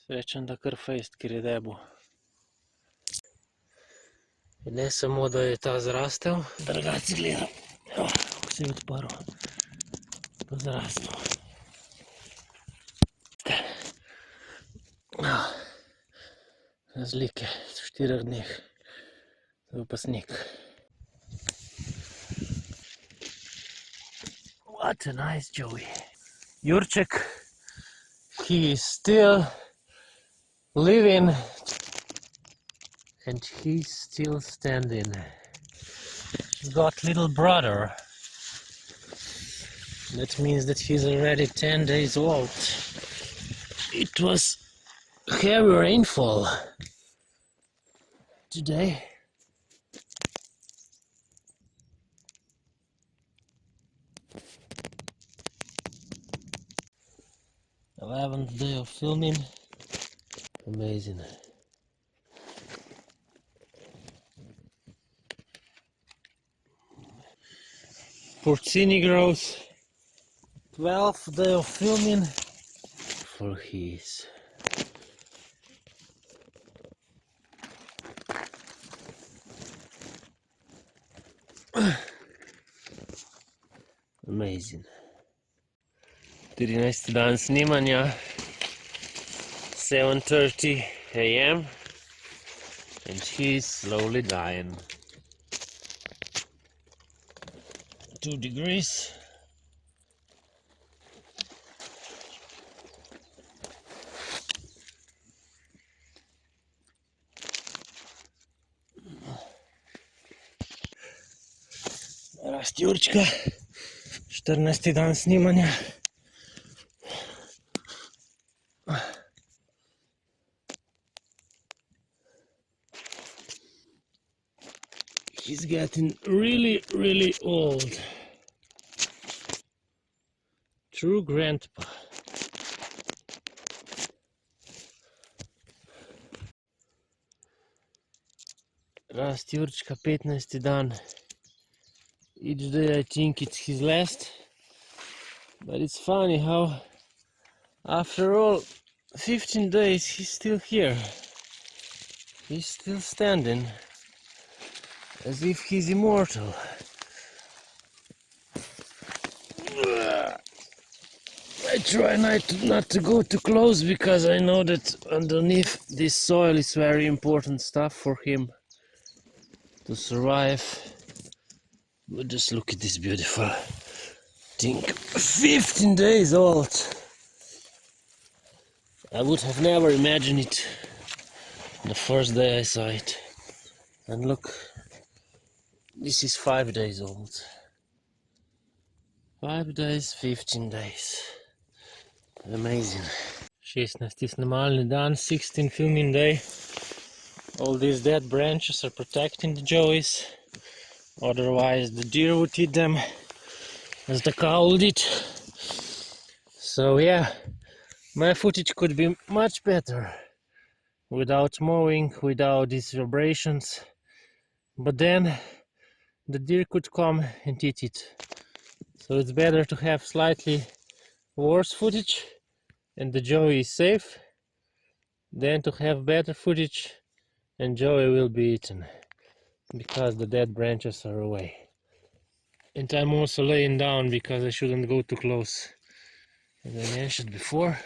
Srečen, da kar fejst, ker je debo. In ne samo, da je ta zrastel, drugače gleda, kako se je odprl, pa zrastel. Razlike v 4 dneh, to je pa sneg. What a nice Joey. Jurček, he is still living and he's still standing. He's got little brother. That means that he's already 10 days old. It was heavy rainfall today. 11th day of filming. Amazing. Porcini grows. 12th day of filming. For his. Amazing. 13. dan snemanja, 7:30 a.m. and he's slowly dying. 2 degrees. Rast jurcka, 14. dan snemanja. He's getting really old. True grandpa. Rast jurčka, 15. dan. Each day I think it's his last. But it's funny how after all 15 days he's still here. He's still standing. As if he's immortal. I try not to go too close because I know that underneath this soil is very important stuff for him to survive. But just look at this beautiful thing. 15 days old. I would have never imagined it the first day I saw it. And look. This is 5 days old. 5 days, 15 days. Amazing. 16. snemalni dan, 16th filming day. All these dead branches are protecting the joeys. Otherwise the deer would eat them, as the cow would eat. So yeah, my footage could be much better without mowing, without these vibrations. But then the deer could come and eat it. So it's better to have slightly worse footage and the joey is safe than to have better footage and joey will be eaten because the dead branches are away. And I'm also laying down because I shouldn't go too close, as I mentioned before.